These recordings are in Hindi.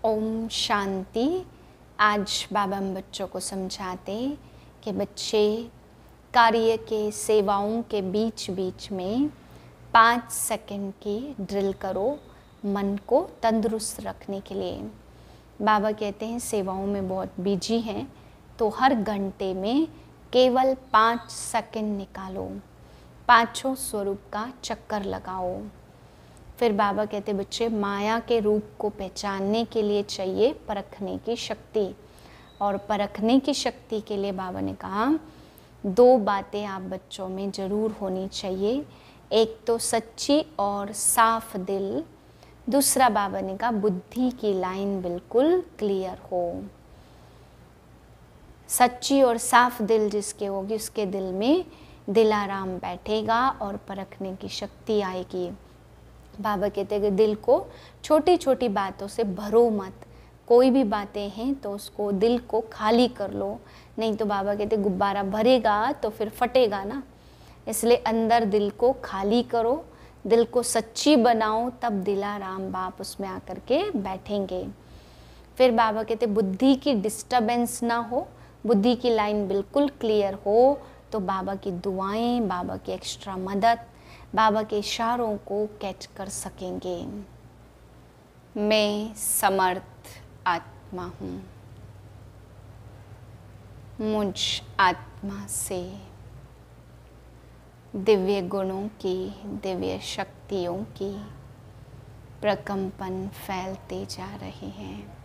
ओम शांति। आज बाबा हम बच्चों को समझाते कि बच्चे कार्य के सेवाओं के बीच बीच में 5 सेकंड की ड्रिल करो मन को तंदुरुस्त रखने के लिए। बाबा कहते हैं सेवाओं में बहुत बिजी हैं तो हर घंटे में केवल 5 सेकंड निकालो, पांचों स्वरूप का चक्कर लगाओ। फिर बाबा कहते बच्चे माया के रूप को पहचानने के लिए चाहिए परखने की शक्ति, और परखने की शक्ति के लिए बाबा ने कहा 2 बातें आप बच्चों में ज़रूर होनी चाहिए। एक तो सच्ची और साफ दिल, दूसरा बाबा ने कहा बुद्धि की लाइन बिल्कुल क्लियर हो। सच्ची और साफ दिल जिसके होगी उसके दिल में दिलाराम बैठेगा और परखने की शक्ति आएगी। बाबा कहते हैं कि दिल को छोटी छोटी बातों से भरो मत। कोई भी बातें हैं तो उसको दिल को खाली कर लो, नहीं तो बाबा कहते गुब्बारा भरेगा तो फिर फटेगा ना। इसलिए अंदर दिल को खाली करो, दिल को सच्ची बनाओ, तब दिलाराम बाप उसमें आकर के बैठेंगे। फिर बाबा कहते बुद्धि की डिस्टर्बेंस ना हो, बुद्धि की लाइन बिल्कुल क्लियर हो, तो बाबा की दुआएं, बाबा की एक्स्ट्रा मदद, बाबा के इशारों को कैच कर सकेंगे। मैं समर्थ आत्मा हूँ, मुझ आत्मा से दिव्य गुणों की, दिव्य शक्तियों की प्रकंपन फैलते जा रहे हैं।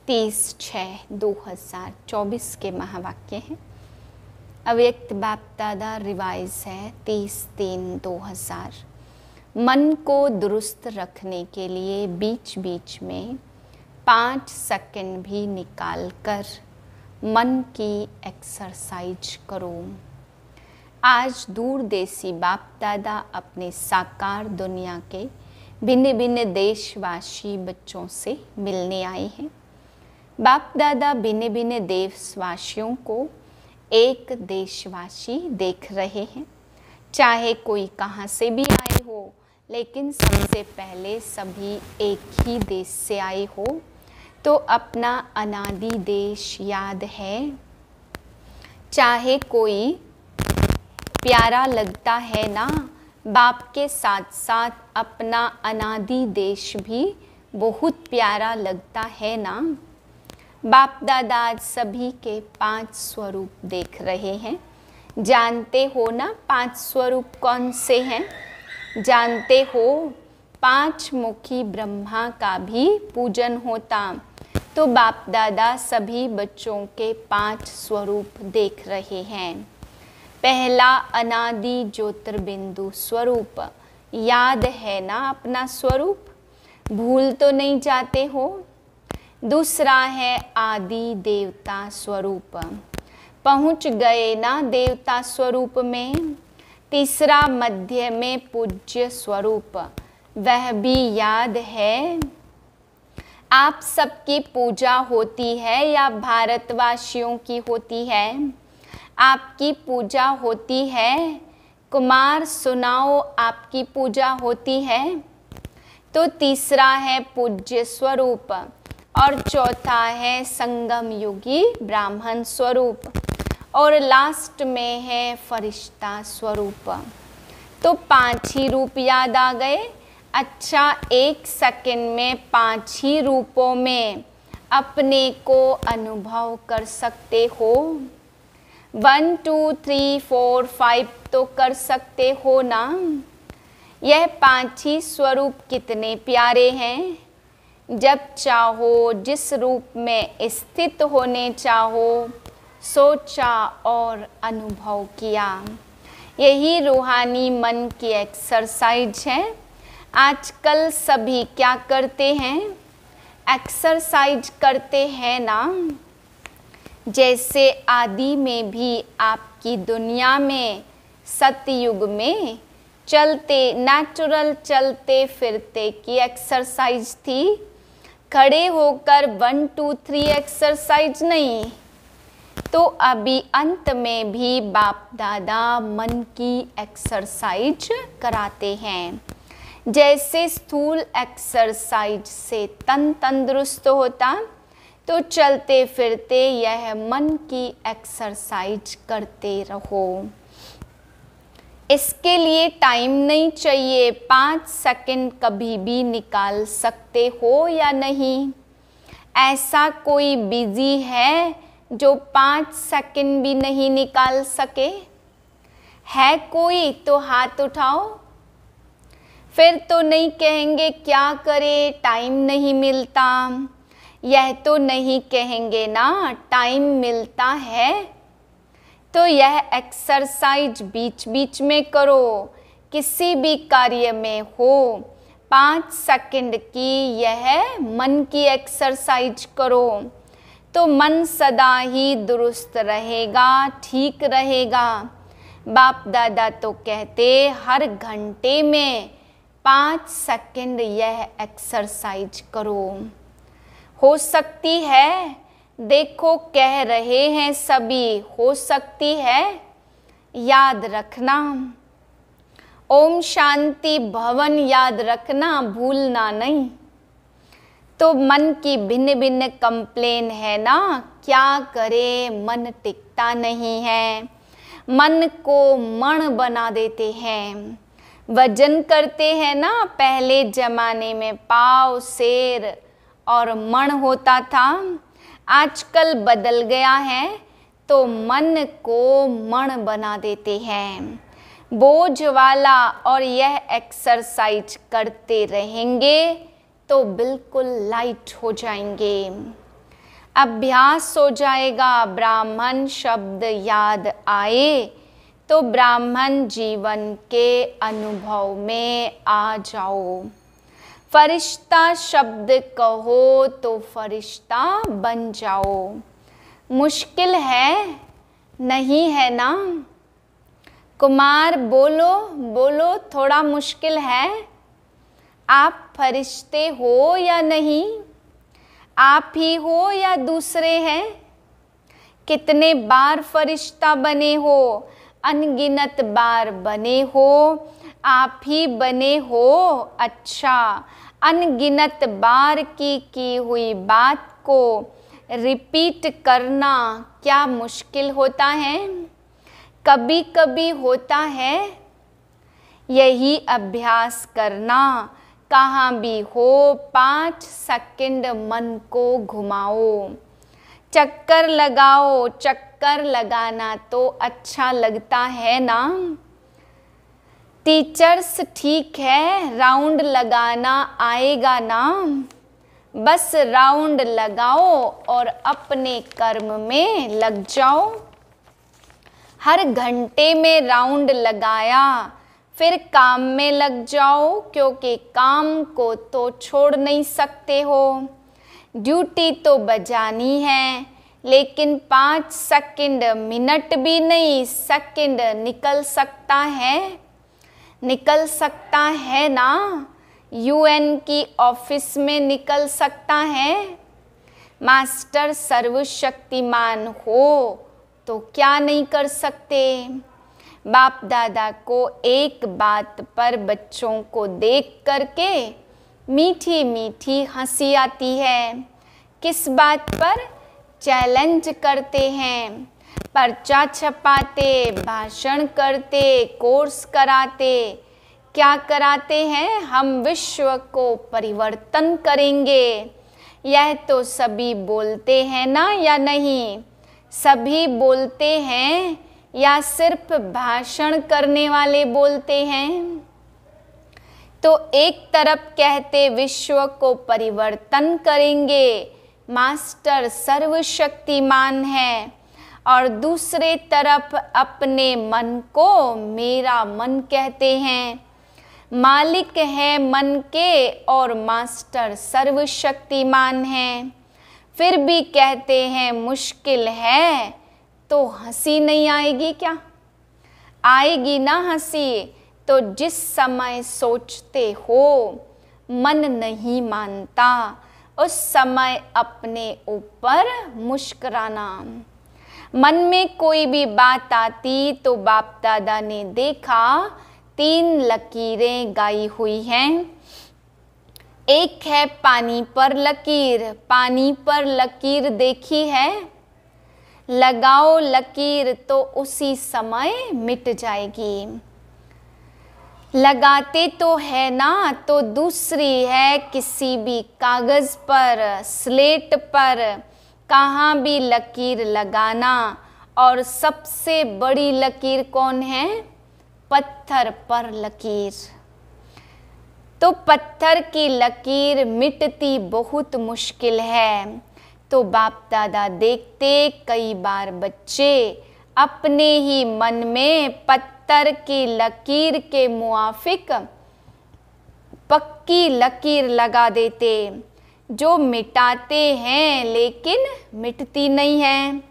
30/6/2024 के महावाक्य हैं। अव्यक्त बाप दादा रिवाइज है 30/3/2000। मन को दुरुस्त रखने के लिए बीच बीच में 5 सेकंड भी निकाल कर मन की एक्सरसाइज करो। आज दूरदेशी बाप दादा अपने साकार दुनिया के भिन्न भिन्न देशवासी बच्चों से मिलने आए हैं। बाप दादा भिन्न भिन्न देशवासियों को एक देशवासी देख रहे हैं, चाहे कोई कहाँ से भी आए हो, लेकिन सबसे पहले सभी एक ही देश से आए हो तो अपना अनादि देश याद है। चाहे कोई प्यारा लगता है ना, बाप के साथ साथ अपना अनादि देश भी बहुत प्यारा लगता है ना। बाप दादा आज सभी के 5 स्वरूप देख रहे हैं। जानते हो ना 5 स्वरूप कौन से हैं? जानते हो 5 मुखी ब्रह्मा का भी पूजन होता, तो बाप दादा सभी बच्चों के 5 स्वरूप देख रहे हैं। पहला अनादि ज्योतिर्बिंदु स्वरूप, याद है ना अपना स्वरूप, भूल तो नहीं जाते हो। दूसरा है आदि देवता स्वरूप, पहुंच गए ना देवता स्वरूप में। तीसरा मध्य में पूज्य स्वरूप, वह भी याद है। आप सबकी पूजा होती है या भारतवासियों की होती है? आपकी पूजा होती है। कुमार सुनाओ, आपकी पूजा होती है? तो तीसरा है पूज्य स्वरूप और चौथा है संगम युगी ब्राह्मण स्वरूप और लास्ट में है फरिश्ता स्वरूप। तो 5 ही रूप याद आ गए। अच्छा, 1 सेकंड में 5 ही रूपों में अपने को अनुभव कर सकते हो। 1 2 3 4 5 तो कर सकते हो ना। यह 5 ही स्वरूप कितने प्यारे हैं। जब चाहो जिस रूप में स्थित होने चाहो, सोचा और अनुभव किया। यही रूहानी मन की एक्सरसाइज है। आजकल सभी क्या करते हैं? एक्सरसाइज करते हैं ना। जैसे आदि में भी आपकी दुनिया में सतयुग में चलते नेचुरल चलते फिरते की एक्सरसाइज थी। खड़े होकर 1 2 3 एक्सरसाइज नहीं। तो अभी अंत में भी बाप दादा मन की एक्सरसाइज कराते हैं। जैसे स्थूल एक्सरसाइज से तन तंदुरुस्त होता, तो चलते फिरते यह मन की एक्सरसाइज करते रहो। इसके लिए टाइम नहीं चाहिए, 5 सेकंड कभी भी निकाल सकते हो या नहीं? ऐसा कोई बिजी है जो 5 सेकंड भी नहीं निकाल सके? है कोई तो हाथ उठाओ। फिर तो नहीं कहेंगे क्या करे, टाइम नहीं मिलता। यह तो नहीं कहेंगे ना टाइम मिलता है। तो यह एक्सरसाइज बीच बीच में करो। किसी भी कार्य में हो, 5 सेकंड की यह मन की एक्सरसाइज करो, तो मन सदा ही दुरुस्त रहेगा, ठीक रहेगा। बाप दादा तो कहते हर घंटे में 5 सेकंड यह एक्सरसाइज करो। हो सकती है, देखो कह रहे हैं सभी, हो सकती है, याद रखना। ओम शांति भवन याद रखना, भूलना नहीं। तो मन की भिन्न भिन्न कंप्लेन है ना, क्या करे, मन टिकता नहीं है। मन को मण बना देते हैं। वजन करते हैं ना, पहले जमाने में पाव, शेर और मण होता था। आजकल बदल गया है, तो मन को मण बना देते हैं, बोझ वाला। और यह एक्सरसाइज करते रहेंगे तो बिल्कुल लाइट हो जाएंगे। अभ्यास हो जाएगा। ब्राह्मण शब्द याद आए तो ब्राह्मण जीवन के अनुभव में आ जाओ। फरिश्ता शब्द कहो तो फरिश्ता बन जाओ। मुश्किल है, नहीं है ना? कुमार बोलो बोलो, थोड़ा मुश्किल है। आप फरिश्ते हो या नहीं? आप ही हो या दूसरे हैं? कितने बार फरिश्ता बने हो? अनगिनत बार बने हो। आप ही बने हो। अच्छा, अनगिनत बार की हुई बात को रिपीट करना क्या मुश्किल होता है? कभी कभी होता है। यही अभ्यास करना। कहाँ भी हो, 5 सेकंड मन को घुमाओ, चक्कर लगाओ। चक्कर लगाना तो अच्छा लगता है ना? टीचर्स ठीक है, राउंड लगाना आएगा ना? बस राउंड लगाओ और अपने कर्म में लग जाओ। हर घंटे में राउंड लगाया, फिर काम में लग जाओ, क्योंकि काम को तो छोड़ नहीं सकते हो। ड्यूटी तो बजानी है, लेकिन 5 सेकंड, मिनट भी नहीं, सेकंड निकल सकता है। निकल सकता है ना? यूएन की ऑफिस में निकल सकता है। मास्टर सर्वशक्तिमान हो तो क्या नहीं कर सकते। बाप दादा को एक बात पर बच्चों को देख करके मीठी मीठी हंसी आती है। किस बात पर? चैलेंज करते हैं, पर्चा छपाते, भाषण करते, कोर्स कराते। क्या कराते हैं? हम विश्व को परिवर्तन करेंगे। यह तो सभी बोलते हैं ना, या नहीं? सभी बोलते हैं या सिर्फ भाषण करने वाले बोलते हैं? तो एक तरफ कहते विश्व को परिवर्तन करेंगे, मास्टर सर्वशक्तिमान है, और दूसरे तरफ अपने मन को मेरा मन कहते हैं। मालिक है मन के और मास्टर सर्वशक्तिमान है। फिर भी कहते हैं मुश्किल है, तो हंसी नहीं आएगी क्या? आएगी ना हंसी। तो जिस समय सोचते हो मन नहीं मानता, उस समय अपने ऊपर मुस्कुराना। मन में कोई भी बात आती तो बाप दादा ने देखा 3 लकीरें गाई हुई हैं। एक है पानी पर लकीर। पानी पर लकीर देखी है? लगाओ लकीर तो उसी समय मिट जाएगी। लगाते तो है ना, तो दूसरी है किसी भी कागज़ पर, स्लेट पर कहाँ भी लकीर लगाना। और सबसे बड़ी लकीर कौन है? पत्थर पर लकीर। तो पत्थर की लकीर मिटती बहुत मुश्किल है। तो बाप दादा देखते कई बार बच्चे अपने ही मन में पत्थर की लकीर के मुआफिक पक्की लकीर लगा देते, जो मिटाते हैं लेकिन मिटती नहीं है।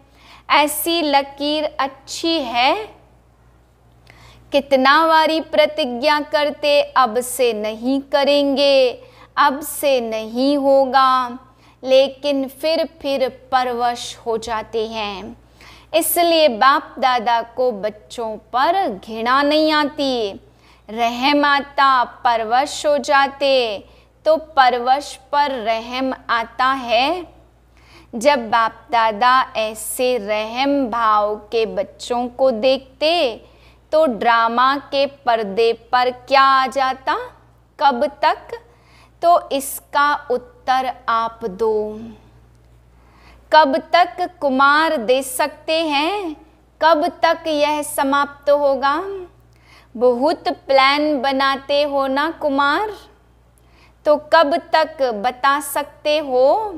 ऐसी लकीर अच्छी है। कितना बारी प्रतिज्ञा करते, अब से नहीं करेंगे, अब से नहीं होगा, लेकिन फिर परवश हो जाते हैं। इसलिए बाप दादा को बच्चों पर घृणा नहीं आती, रहम आता, परवश हो जाते। तो परवश पर रहम आता है। जब बाप दादा ऐसे रहम भाव के बच्चों को देखते तो ड्रामा के पर्दे पर क्या आ जाता? कब तक? तो इसका उत्तर आप दो। कब तक कुमार दे सकते हैं? कब तक यह समाप्त होगा? बहुत प्लान बनाते हो ना कुमार, तो कब तक बता सकते हो?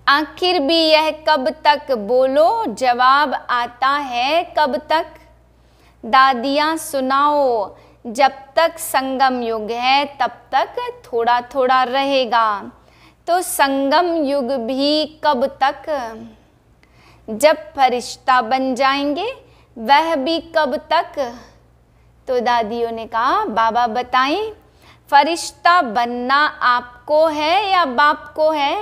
आखिर भी यह कब तक बोलो, जवाब आता है कब तक? दादियाँ सुनाओ, जब तक संगम युग है तब तक थोड़ा थोड़ा रहेगा। तो संगम युग भी कब तक? जब फरिश्ता बन जाएंगे वह भी कब तक? तो दादियों ने कहा, बाबा बताएं, फरिश्ता बनना आपको है या बाप को है?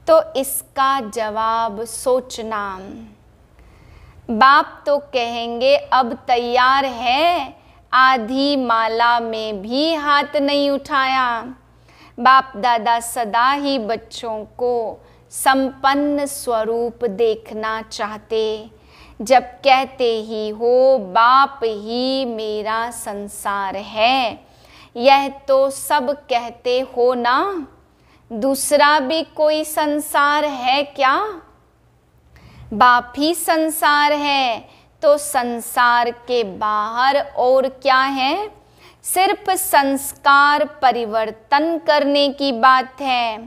तो इसका जवाब सोचना। बाप तो कहेंगे अब तैयार है, आधी माला में भी हाथ नहीं उठाया। बाप दादा सदा ही बच्चों को संपन्न स्वरूप देखना चाहते। जब कहते ही हो बाप ही मेरा संसार है, यह तो सब कहते हो ना, दूसरा भी कोई संसार है क्या? बाप ही संसार है, तो संसार के बाहर और क्या है? सिर्फ संस्कार परिवर्तन करने की बात है।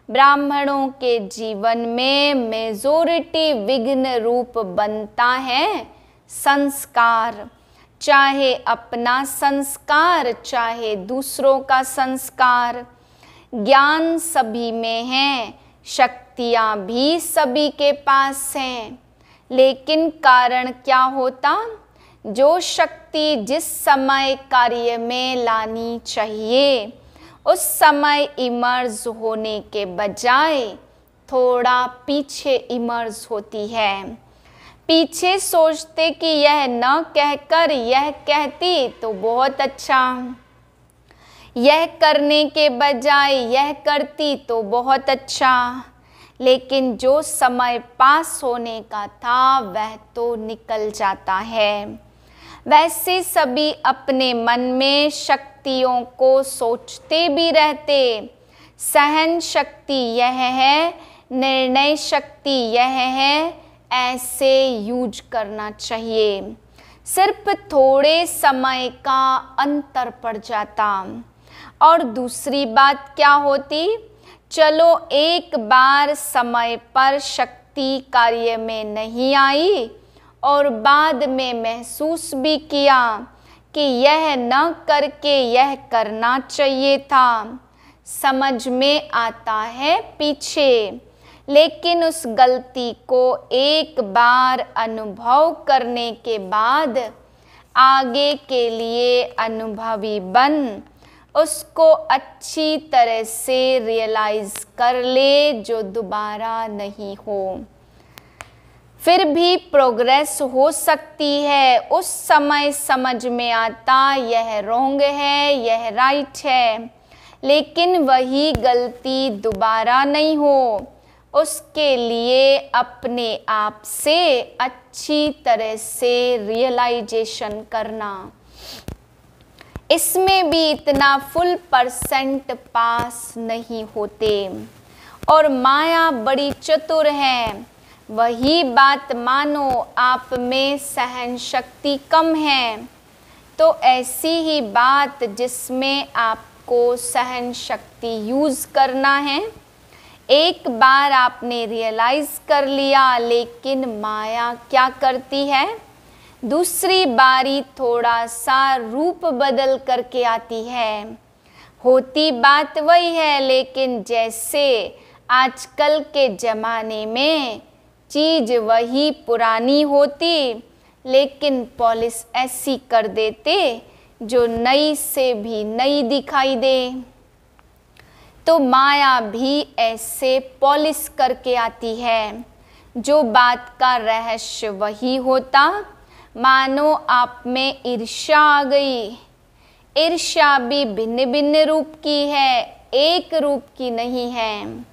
ब्राह्मणों के जीवन में मेजॉरिटी विघ्न रूप बनता है संस्कार, चाहे अपना संस्कार चाहे दूसरों का संस्कार। ज्ञान सभी में है, शक्तियाँ भी सभी के पास हैं, लेकिन कारण क्या होता? जो शक्ति जिस समय कार्य में लानी चाहिए उस समय इमर्ज होने के बजाय थोड़ा पीछे इमर्ज होती है। पीछे सोचते कि यह न कहकर यह कहती तो बहुत अच्छा, यह करने के बजाय यह करती तो बहुत अच्छा, लेकिन जो समय पास होने का था वह तो निकल जाता है। वैसे सभी अपने मन में शक्तियों को सोचते भी रहते। सहन शक्ति यह है, निर्णय शक्ति यह है, ऐसे यूज करना चाहिए। सिर्फ थोड़े समय का अंतर पड़ जाता। और दूसरी बात क्या होती? चलो एक बार समय पर शक्ति कार्य में नहीं आई और बाद में महसूस भी किया कि यह न करके यह करना चाहिए था, समझ में आता है पीछे। लेकिन उस गलती को एक बार अनुभव करने के बाद आगे के लिए अनुभवी बन उसको अच्छी तरह से रियलाइज कर ले, जो दोबारा नहीं हो। फिर भी प्रोग्रेस हो सकती है। उस समय समझ में आता यह रॉन्ग है, यह राइट है, लेकिन वही गलती दोबारा नहीं हो, उसके लिए अपने आप से अच्छी तरह से रियलाइजेशन करना। इसमें भी इतना फुल परसेंट पास नहीं होते। और माया बड़ी चतुर है। वही बात मानो आप में सहन शक्ति कम है, तो ऐसी ही बात जिसमें आपको सहन शक्ति यूज़ करना है, एक बार आपने रियलाइज़ कर लिया, लेकिन माया क्या करती है, दूसरी बारी थोड़ा सा रूप बदल करके आती है। होती बात वही है, लेकिन जैसे आजकल के ज़माने में चीज़ वही पुरानी होती, लेकिन पॉलिश ऐसी कर देते जो नई से भी नई दिखाई दे। तो माया भी ऐसे पॉलिश करके आती है। जो बात का रहस्य वही होता। मानो आप में ईर्ष्या आ गई। ईर्ष्या भी भिन्न भिन्न रूप की है, एक रूप की नहीं है।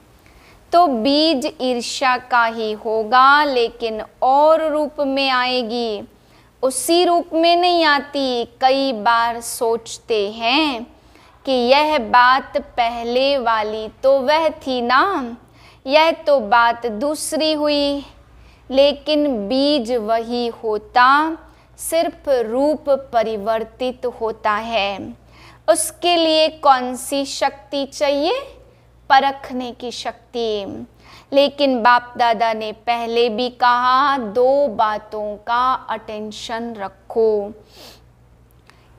तो बीज ईर्ष्या का ही होगा, लेकिन और रूप में आएगी, उसी रूप में नहीं आती। कई बार सोचते हैं कि यह बात पहले वाली तो वह थी ना, यह तो बात दूसरी हुई, लेकिन बीज वही होता, सिर्फ रूप परिवर्तित होता है। उसके लिए कौन सी शक्ति चाहिए? परखने की शक्ति। लेकिन बाप दादा ने पहले भी कहा, दो बातों का अटेंशन रखो।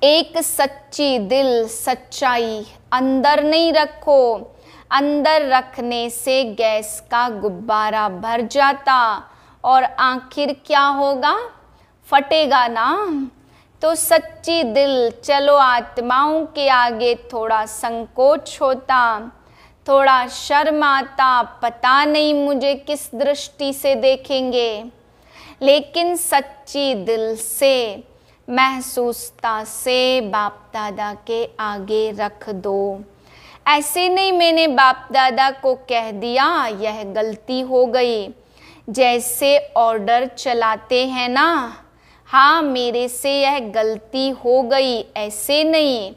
एक सच्ची दिल, सच्चाई अंदर नहीं रखो। अंदर रखने से गैस का गुब्बारा भर जाता और आखिर क्या होगा? फटेगा ना। तो सच्ची दिल, चलो आत्माओं के आगे थोड़ा संकोच होता, थोड़ा शर्म आता, पता नहीं मुझे किस दृष्टि से देखेंगे, लेकिन सच्ची दिल से, महसूसता से बाप दादा के आगे रख दो। ऐसे नहीं मैंने बाप दादा को कह दिया यह गलती हो गई, जैसे ऑर्डर चलाते हैं ना, हाँ मेरे से यह गलती हो गई, ऐसे नहीं,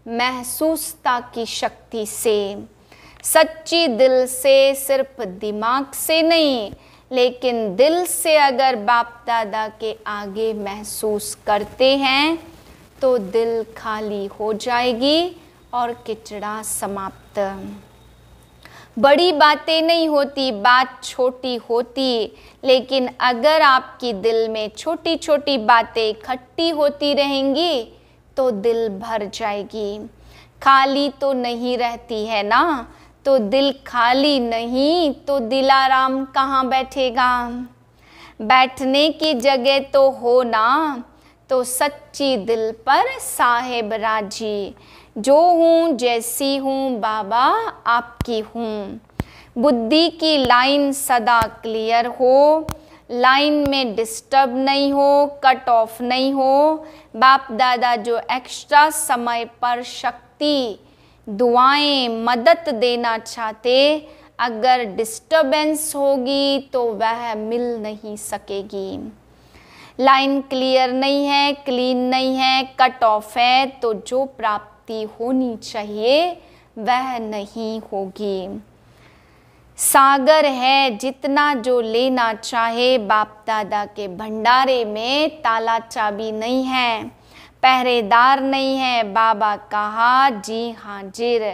महसूसता की शक्ति से, सच्ची दिल से, सिर्फ दिमाग से नहीं, लेकिन दिल से अगर बाप दादा के आगे महसूस करते हैं तो दिल खाली हो जाएगी और किचड़ा समाप्त। बड़ी बातें नहीं होती, बात छोटी होती, लेकिन अगर आपकी दिल में छोटी छोटी बातें इकट्ठी होती रहेंगी तो दिल भर जाएगी। खाली तो नहीं रहती है ना, तो दिल खाली नहीं तो दिलाराम कहाँ बैठेगा? बैठने की जगह तो हो ना। तो सच्ची दिल पर साहेब राजी, जो हूँ जैसी हूँ बाबा आपकी हूँ। बुद्धि की लाइन सदा क्लियर हो, लाइन में डिस्टर्ब नहीं हो, कट ऑफ नहीं हो। बाप दादा जो एक्स्ट्रा समय पर शक्ति, दुआएं, मदद देना चाहते, अगर डिस्टर्बेंस होगी तो वह मिल नहीं सकेगी। लाइन क्लियर नहीं है, क्लीन नहीं है, कट ऑफ है, तो जो प्राप्ति होनी चाहिए वह नहीं होगी। सागर है, जितना जो लेना चाहे, बाप दादा के भंडारे में ताला चाबी नहीं है, पहरेदार नहीं है। बाबा कहा जी हाजिर,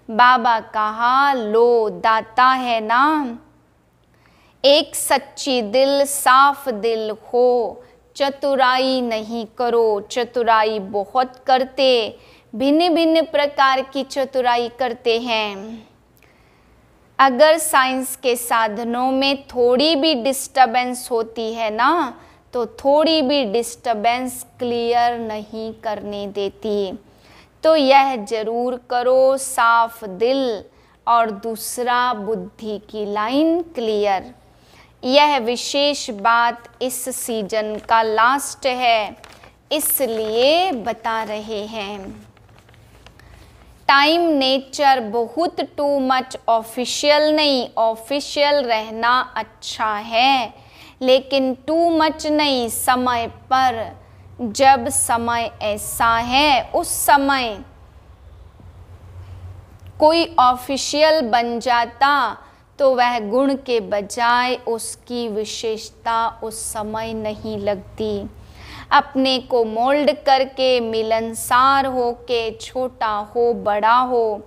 बाबा कहा लो दाता है ना। एक सच्ची दिल, साफ दिल हो, चतुराई नहीं करो। चतुराई बहुत करते, भिन्न भिन्न प्रकार की चतुराई करते हैं। अगर साइंस के साधनों में थोड़ी भी डिस्टर्बेंस होती है ना, तो थोड़ी भी डिस्टर्बेंस क्लियर नहीं करने देती। तो यह जरूर करो, साफ दिल और दूसरा बुद्धि की लाइन क्लियर। यह विशेष बात इस सीजन का लास्ट है, इसलिए बता रहे हैं। टाइम नेचर बहुत टू मच ऑफिशियल नहीं, ऑफिशियल रहना अच्छा है लेकिन टू मच नहीं, समय पर। जब समय ऐसा है उस समय कोई ऑफिशियल बन जाता तो वह गुण के बजाय उसकी विशेषता उस समय नहीं लगती। अपने को मोल्ड करके मिलनसार हो के, छोटा हो बड़ा हो,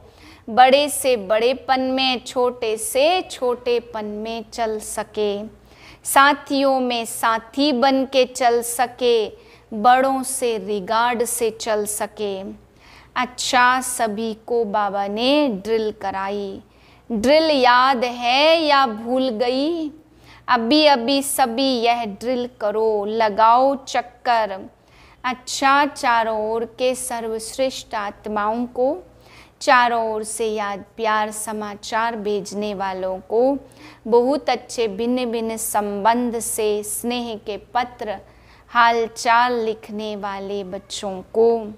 बड़े से बड़ेपन में, छोटे से छोटेपन में चल सके, साथियों में साथी बन के चल सके, बड़ों से रिगार्ड से चल सके। अच्छा, सभी को बाबा ने ड्रिल कराई। ड्रिल याद है या भूल गई? अभी अभी सभी यह ड्रिल करो, लगाओ चक्कर। अच्छा, चारों ओर के सर्वश्रेष्ठ आत्माओं को, चारों ओर से याद प्यार समाचार भेजने वालों को, बहुत अच्छे भिन्न भिन्न संबंध से स्नेह के पत्र हालचाल लिखने वाले बच्चों को,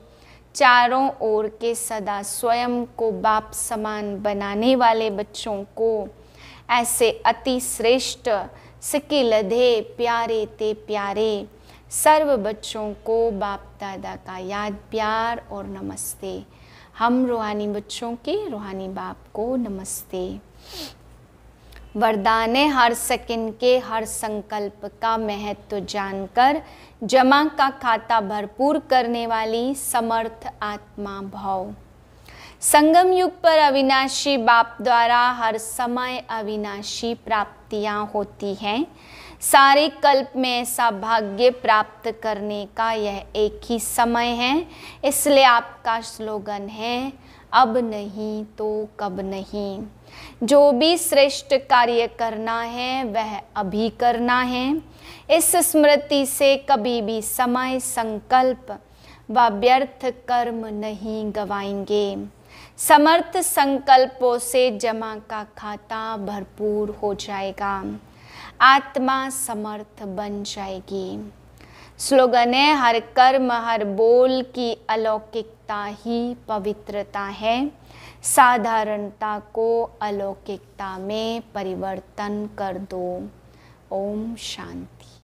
चारों ओर के सदा स्वयं को बाप समान बनाने वाले बच्चों को, ऐसे अति श्रेष्ठ सिकिलधे प्यारे ते प्यारे सर्व बच्चों को बाप दादा का याद प्यार और नमस्ते। हम रूहानी बच्चों के रूहानी बाप को नमस्ते। वरदान है, हर सेकंड के हर संकल्प का महत्व जानकर जमा का खाता भरपूर करने वाली समर्थ आत्मा भाव। संगम युग पर अविनाशी बाप द्वारा हर समय अविनाशी प्राप्तियां होती हैं। सारे कल्प में ऐसा भाग्य प्राप्त करने का यह एक ही समय है, इसलिए आपका स्लोगन है, अब नहीं तो कब नहीं। जो भी श्रेष्ठ कार्य करना है वह अभी करना है। इस स्मृति से कभी भी समय, संकल्प व व्यर्थ कर्म नहीं गवाएंगे। समर्थ संकल्पों से जमा का खाता भरपूर हो जाएगा, आत्मा समर्थ बन जाएगी। स्लोगन है, हर कर्म हर बोल की अलौकिकता ही पवित्रता है। साधारणता को अलौकिकता में परिवर्तन कर दो। ओम शांति।